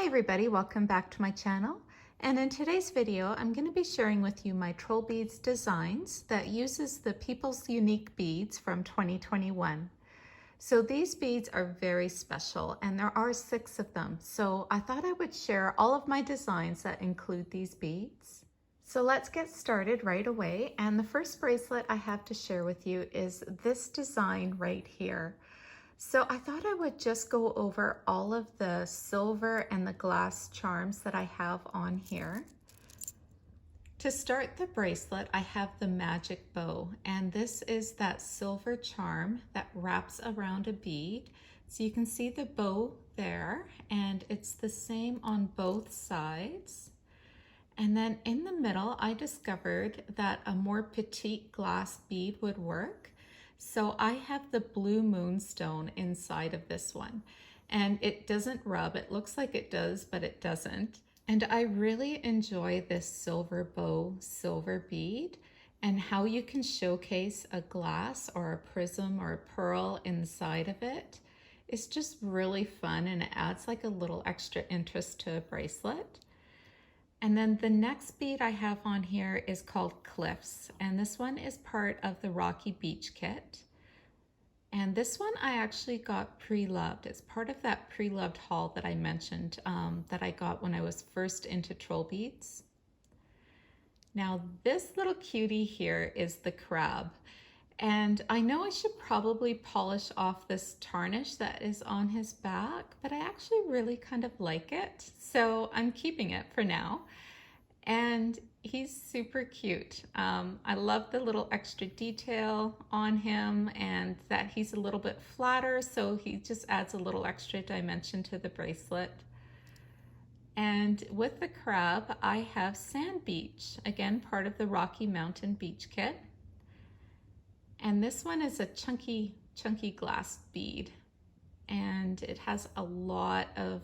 Hi everybody, welcome back to my channel. And in today's video, I'm going to be sharing with you my Trollbeads designs that uses the People's Unique beads from 2021. So these beads are very special and there are 6 of them. So I thought I would share all of my designs that include these beads. So let's get started right away. And the first bracelet I have to share with you is this design right here. So I thought I would just go over all of the silver and the glass charms that I have on here. To start the bracelet, I have the magic bow, and this is that silver charm that wraps around a bead. So you can see the bow there, and it's the same on both sides. And then in the middle, I discovered that a more petite glass bead would work. So I have the blue moonstone inside of this one, and it doesn't rub. It looks like it does, but it doesn't. And I really enjoy this silver bow, silver bead, and how you can showcase a glass or a prism or a pearl inside of it. It's just really fun, and it adds like a little extra interest to a bracelet. And then the next bead I have on here is called Cliffs, and this one is part of the Rocky Beach kit. And this one I actually got pre-loved. It's part of that pre-loved haul that I mentioned that I got when I was first into troll beads. Now this little cutie here is the crab. And I know I should probably polish off this tarnish that is on his back, but I actually really kind of like it. So I'm keeping it for now. And he's super cute. I love the little extra detail on him and that he's a little bit flatter, so he just adds a little extra dimension to the bracelet. And with the crab, I have Sand Beach, again, part of the Rocky Mountain Beach kit. And this one is a chunky glass bead, and it has a lot of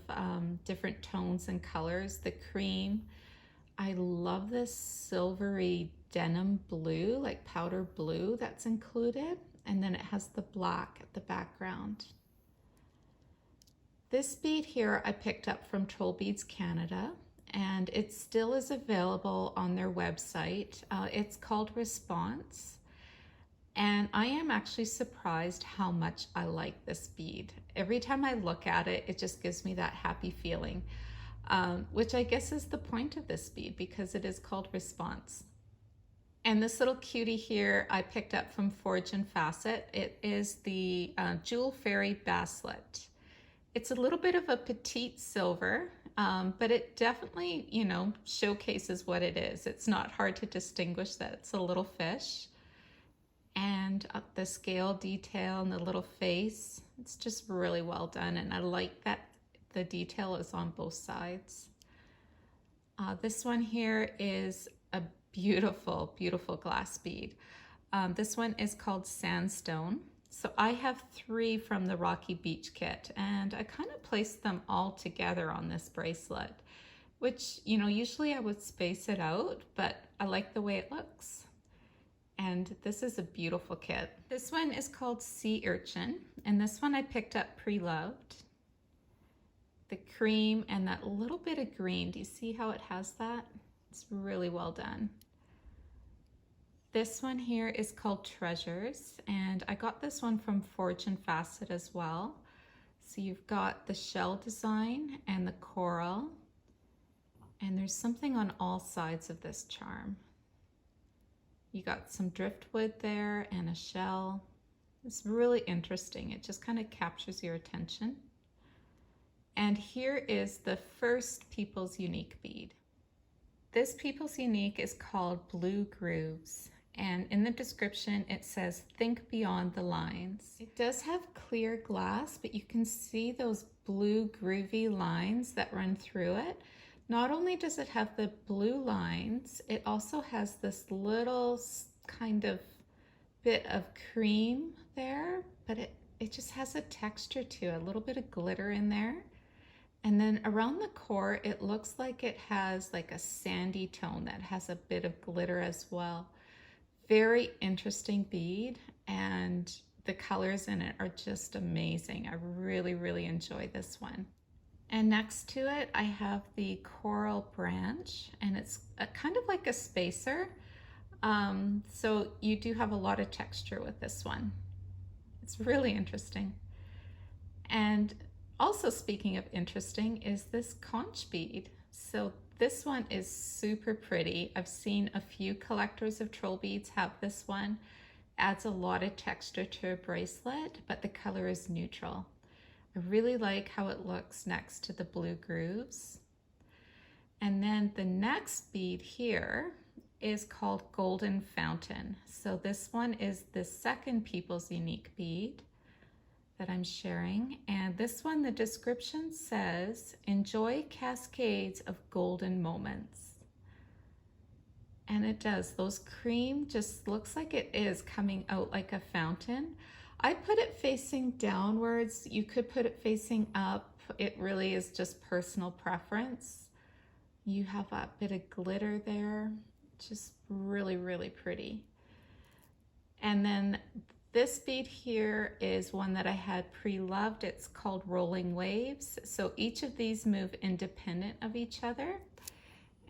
different tones and colors. The cream, I love this silvery denim blue, like powder blue that's included, and then it has the black at the background. This bead here I picked up from Trollbeads Canada, and it still is available on their website. It's called Response. And I am actually surprised how much I like this bead. Every time I look at it, it just gives me that happy feeling, which I guess is the point of this bead because it is called Response. And this little cutie here I picked up from Forge and Facet. It is the Jewel Fairy Basslet. It's a little bit of a petite silver, but it definitely, you know, showcases what it is. It's not hard to distinguish that it's a little fish. And the scale detail and the little face, it's just really well done, and I like that the detail is on both sides. This one here is a beautiful glass bead. This one is called Sandstone. So I have 3 from the Rocky Beach kit, and I kind of placed them all together on this bracelet, which, you know, usually I would space it out, but I like the way it looks. And this is a beautiful kit. This one is called Sea Urchin, and this one I picked up pre-loved. The cream and that little bit of green, do you see how it has that? It's really well done. This one here is called Treasures, and I got this one from Forge and Facet as well. So you've got the shell design and the coral, and there's something on all sides of this charm. You got some driftwood there and a shell. It's really interesting. It just kind of captures your attention. And here is the first People's Unique bead. This People's Unique is called Blue Grooves. And in the description, it says, think beyond the lines. It does have clear glass, but you can see those blue groovy lines that run through it. Not only does it have the blue lines, it also has this little kind of bit of cream there, but it just has a texture to it, a little bit of glitter in there. And then around the core, it looks like it has like a sandy tone that has a bit of glitter as well. Very interesting bead, and the colors in it are just amazing. I really enjoy this one. And next to it, I have the coral branch, and it's kind of like a spacer. So you do have a lot of texture with this one. It's really interesting. And also, speaking of interesting, is this conch bead. So this one is super pretty. I've seen a few collectors of troll beads have this one. Adds a lot of texture to a bracelet, but the color is neutral. I really like how it looks next to the blue grooves. And then the next bead here is called Golden Fountain. So this one is the second People's Unique bead that I'm sharing. And this one, the description says, enjoy cascades of golden moments. And it does. Those cream just looks like it is coming out like a fountain. I put it facing downwards. You could put it facing up. It really is just personal preference. You have a bit of glitter there. Just really, really pretty. And then this bead here is one that I had pre-loved. It's called Rolling Waves. So each of these move independent of each other.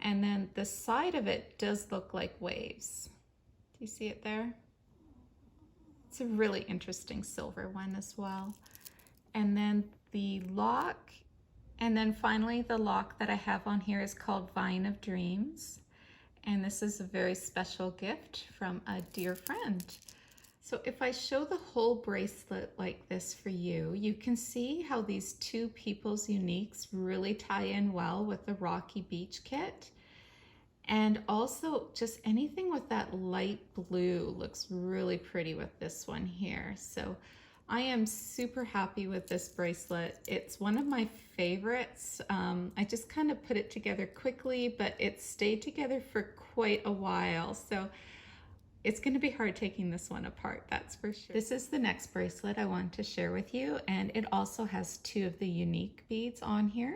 And then the side of it does look like waves. Do you see it there? It's a really interesting silver one as well. And then the lock, and then finally the lock that I have on here is called Vine of Dreams. And this is a very special gift from a dear friend. So if I show the whole bracelet like this for you, you can see how these two People's Uniques really tie in well with the Rocky Beach kit. And also just anything with that light blue looks really pretty with this one here. So I am super happy with this bracelet. It's one of my favorites. I just kind of put it together quickly, but it stayed together for quite a while. So it's going to be hard taking this one apart, that's for sure. This is the next bracelet I want to share with you, and it also has two of the unique beads on here.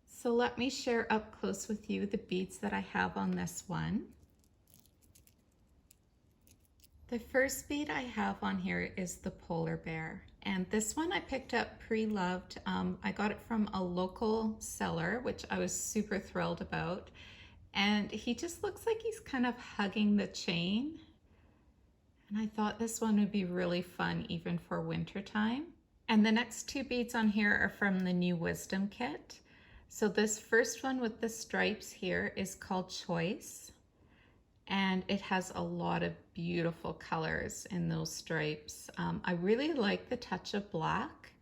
So let me share up close with you the beads that I have on this one. The first bead I have on here is the polar bear, and this one I picked up pre-loved. I got it from a local seller, which I was super thrilled about, and he just looks like he's kind of hugging the chain, and I thought this one would be really fun even for winter time. And the next two beads on here are from the new Wisdom kit. So this first one with the stripes here is called Choice, and it has a lot of beautiful colors in those stripes. I really like the touch of black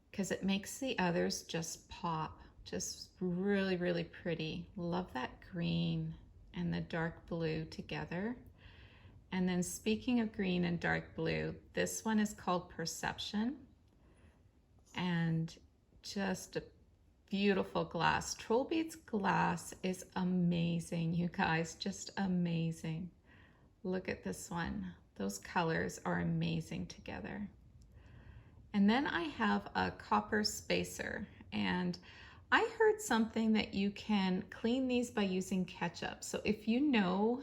because it makes the others just pop, just really, really pretty. Love that green and the dark blue together. And then speaking of green and dark blue, this one is called Perception, and just a beautiful glass. Trollbeads glass is amazing, you guys, just amazing. Look at this one. Those colors are amazing together. And then I have a copper spacer, and I heard something that you can clean these by using ketchup. So if you know,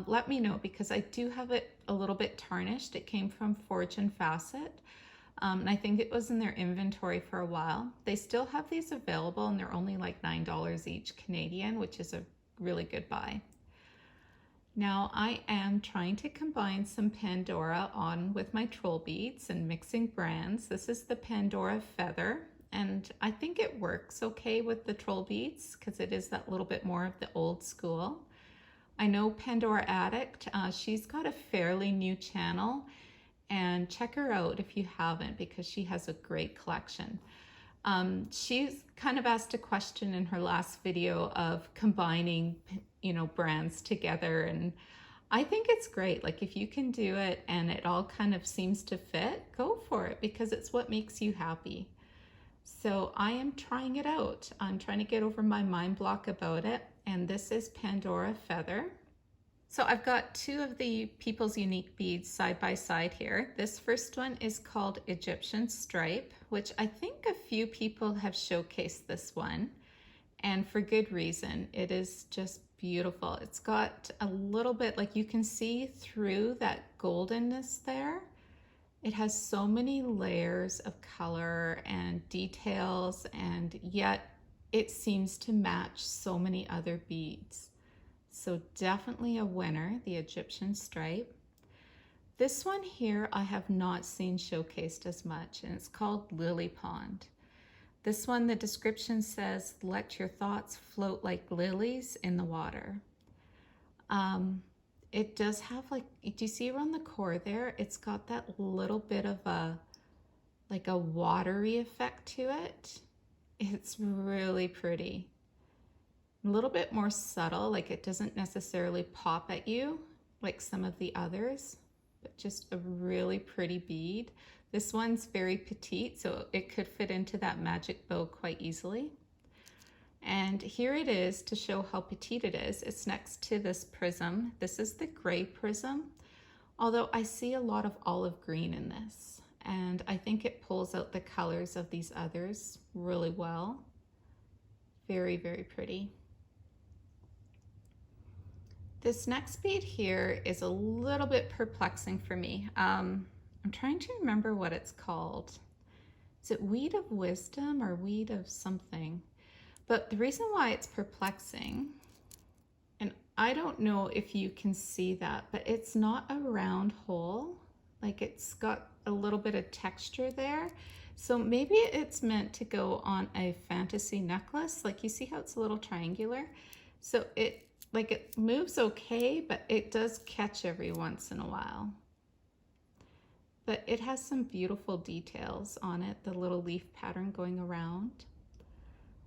let me know, because I do have it a little bit tarnished. It came from Forge and Facet. And I think it was in their inventory for a while. They still have these available, and they're only like $9 each Canadian, which is a really good buy. Now I am trying to combine some Pandora on with my troll beads and mixing brands. This is the Pandora Feather, and I think it works okay with the troll beads because it is that little bit more of the old school. I know Pandora Addict, she's got a fairly new channel, and check her out if you haven't, because she has a great collection. She's kind of asked a question in her last video of combining, brands together, and I think it's great. Like, if you can do it and it all kind of seems to fit, go for it, because it's what makes you happy. So I am trying it out. I'm trying to get over my mind block about it, and this is Pandora Feather. So I've got two of the People's Unique beads side by side here. This first one is called Egyptian Stripe, which I think a few people have showcased this one, and for good reason. It is just beautiful. It's got a little bit, like, you can see through that goldenness there. It has so many layers of color and details, and yet it seems to match so many other beads. So definitely a winner, the Egyptian stripe. This one here I have not seen showcased as much, and it's called Lily Pond. This one, the description says, let your thoughts float like lilies in the water. It does have, like, do you see around the core there? It's got that little bit of like a watery effect to it. It's really pretty. A little bit more subtle, like it doesn't necessarily pop at you like some of the others, but just a really pretty bead. This one's very petite, so it could fit into that magic bow quite easily. And here it is to show how petite it is. It's next to this prism. This is the gray prism, although I see a lot of olive green in this, and I think it pulls out the colors of these others really well. Very, very pretty. This next bead here is a little bit perplexing for me. I'm trying to remember what it's called. Is it Weed of Wisdom or Weed of something? But the reason why it's perplexing, and I don't know if you can see that, but it's not a round hole. Like, it's got a little bit of texture there. So maybe it's meant to go on a fantasy necklace. Like, you see how it's a little triangular? So it moves okay, but it does catch every once in a while. But it has some beautiful details on it, the little leaf pattern going around.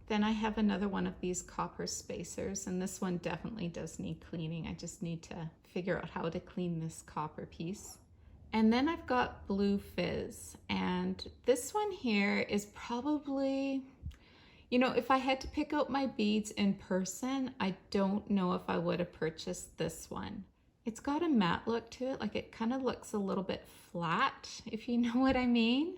Then I have another one of these copper spacers, and this one definitely does need cleaning. I just need to figure out how to clean this copper piece. And then I've got blue Fizz, and this one here is probably, you know, if I had to pick out my beads in person, I don't know if I would have purchased this one. It's got a matte look to it, like it kind of looks a little bit flat, if you know what I mean.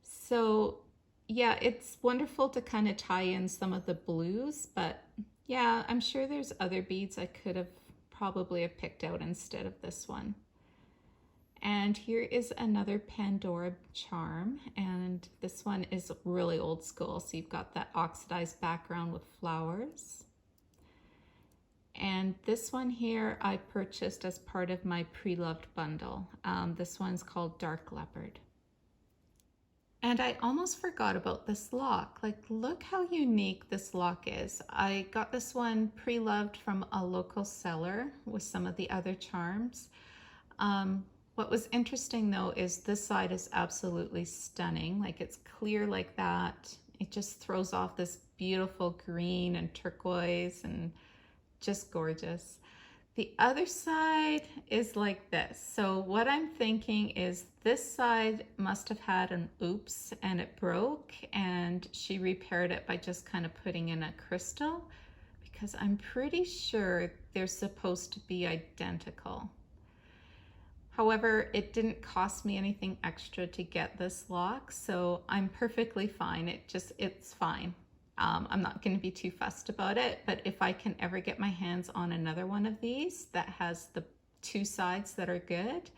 So yeah, it's wonderful to kind of tie in some of the blues, but yeah, I'm sure there's other beads I could have probably have picked out instead of this one. And here is another Pandora Charm, and this one is really old school. So you've got that oxidized background with flowers. And this one here I purchased as part of my pre-loved bundle. This one's called Dark Leopard. And I almost forgot about this lock. Like, look how unique this lock is. I got this one pre-loved from a local seller with some of the other charms. What was interesting though is this side is absolutely stunning. Like, it's clear like that. It just throws off this beautiful green and turquoise and just gorgeous. The other side is like this. So what I'm thinking is this side must have had an oops and it broke, and she repaired it by just kind of putting in a crystal, because I'm pretty sure they're supposed to be identical. However, it didn't cost me anything extra to get this lock, so I'm perfectly fine. It's fine. I'm not going to be too fussed about it, but if I can ever get my hands on another one of these that has the two sides that are good,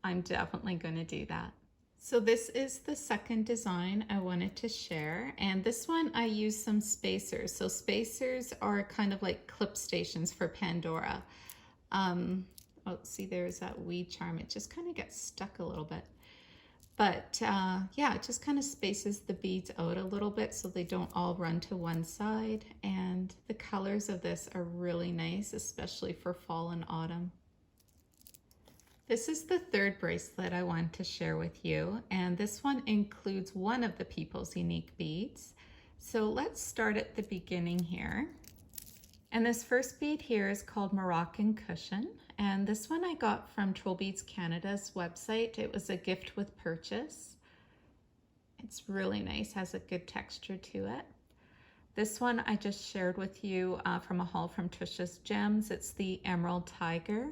I'm definitely going to do that. So this is the second design I wanted to share, and this one I used some spacers. So spacers are kind of like clip stations for Pandora. Oh, see, there's that weed charm. It just kind of gets stuck a little bit. But yeah, it just kind of spaces the beads out a little bit so they don't all run to one side. And the colors of this are really nice, especially for fall and autumn. This is the third bracelet I want to share with you, and this one includes one of the People's Unique beads. So let's start at the beginning here. And this first bead here is called Moroccan Cushion, and this one I got from Trollbeads Canada's website. It was a gift with purchase. It's really nice, has a good texture to it. This one I just shared with you from a haul from Trisha's Gems. It's the Emerald Tiger,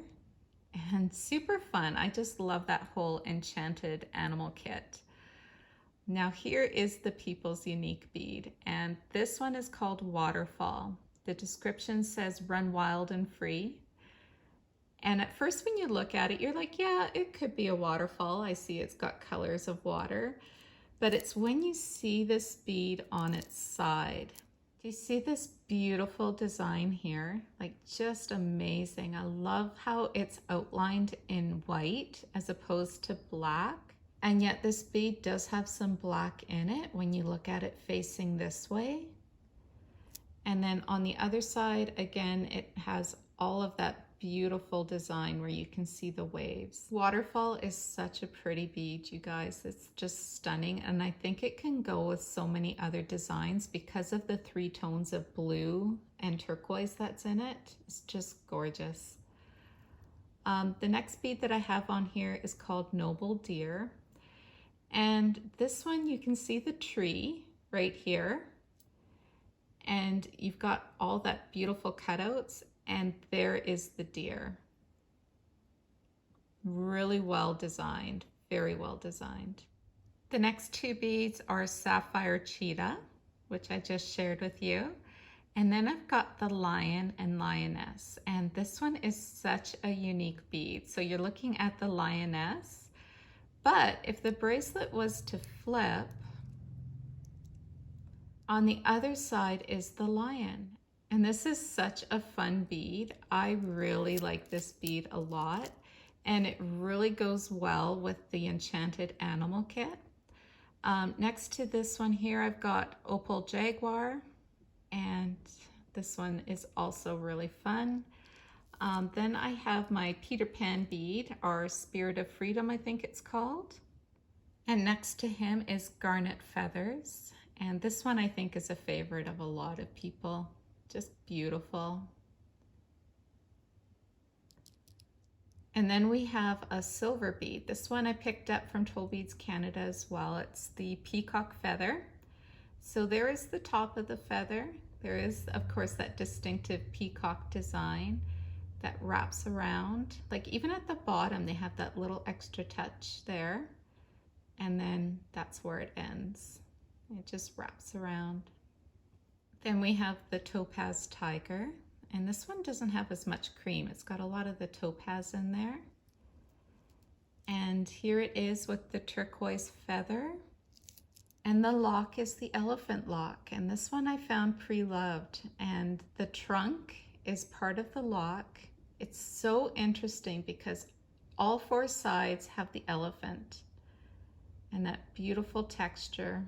and super fun. I just love that whole enchanted animal kit. Now here is the People's Unique bead, and this one is called Waterfall. The description says run wild and free. And at first when you look at it, you're like, yeah, it could be a waterfall. I see it's got colors of water, but it's when you see this bead on its side Do you see this beautiful design here? Like, just amazing. I love how it's outlined in white as opposed to black. And yet this bead does have some black in it when you look at it facing this way. And then on the other side, again, it has all of that beautiful design where you can see the waves. Waterfall is such a pretty bead, you guys. It's just stunning, and I think it can go with so many other designs because of the 3 tones of blue and turquoise that's in it. It's just gorgeous. The next bead that I have on here is called Noble Deer, and this one you can see the tree right here, and you've got all that beautiful cutouts. And there is the deer. Really well designed, very well designed. The next 2 beads are Sapphire Cheetah, which I just shared with you. And then I've got the Lion and Lioness. And this one is such a unique bead. So you're looking at the Lioness, but if the bracelet was to flip, on the other side is the lion. And this is such a fun bead. I really like this bead a lot, and it really goes well with the Enchanted Animal Kit. Next to this one here, I've got Opal Jaguar, and this one is also really fun. Then I have my Peter Pan bead, or Spirit of Freedom, I think it's called. And next to him is Garnet Feathers. And this one I think is a favorite of a lot of people. Just beautiful. And then we have a silver bead. This one I picked up from Trollbeads Canada as well. It's the Peacock Feather. So there is the top of the feather. There is, of course, that distinctive peacock design that wraps around. Like, even at the bottom, they have that little extra touch there. And then that's where it ends. It just wraps around. Then we have the Topaz Tiger, and this one doesn't have as much cream. It's got a lot of the topaz in there. And here it is with the turquoise feather. And the lock is the elephant lock, and this one I found pre-loved. And the trunk is part of the lock. It's so interesting because all 4 sides have the elephant and that beautiful texture.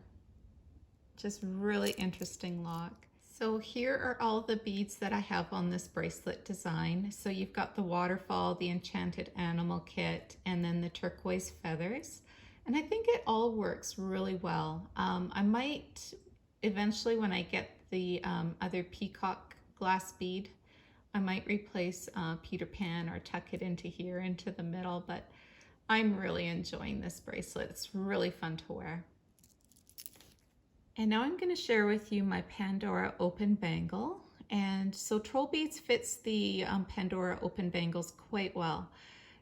Just really interesting lock. So here are all the beads that I have on this bracelet design. So you've got the Waterfall, the Enchanted Animal Kit, and then the turquoise feathers. And I think it all works really well. I might eventually, when I get the other peacock glass bead, I might replace Peter Pan or tuck it into here, into the middle, but I'm really enjoying this bracelet. It's really fun to wear. And now I'm going to share with you my Pandora open bangle. And so Trollbeads fits the Pandora open bangles quite well.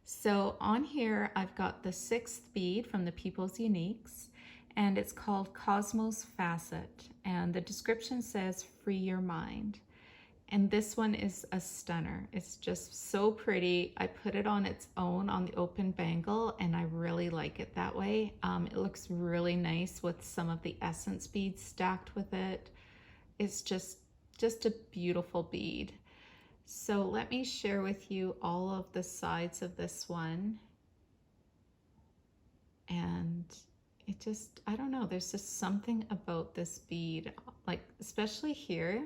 So on here, I've got the 6th bead from the People's Uniques, and it's called Cosmos Facet. And the description says, free your mind. And this one is a stunner. It's just so pretty. I put it on its own on the open bangle, and I really like it that way. It looks really nice with some of the essence beads stacked with it. It's just a beautiful bead. So let me share with you all of the sides of this one. And it just, I don't know, there's just something about this bead, like especially here,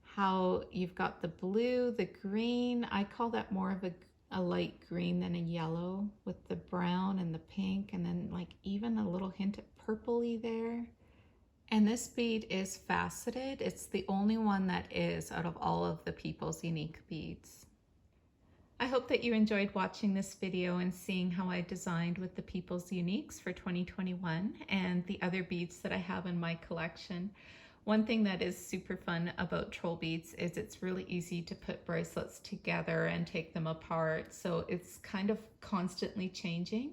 how you've got the blue, the green. I call that more of a light green than a yellow, with the brown and the pink, and then like even a little hint of purpley there. And this bead is faceted. It's the only one that is out of all of the People's Unique beads. I hope that you enjoyed watching this video and seeing how I designed with the People's Uniques for 2021 and the other beads that I have in my collection. One thing that is super fun about Trollbeads is it's really easy to put bracelets together and take them apart. So it's kind of constantly changing.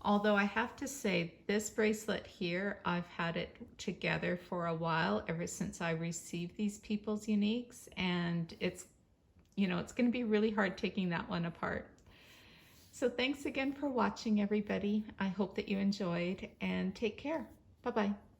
Although I have to say, this bracelet here, I've had it together for a while, ever since I received these People's Uniques, and it's, you know, it's going to be really hard taking that one apart. So thanks again for watching, everybody. I hope that you enjoyed, and take care. Bye-bye.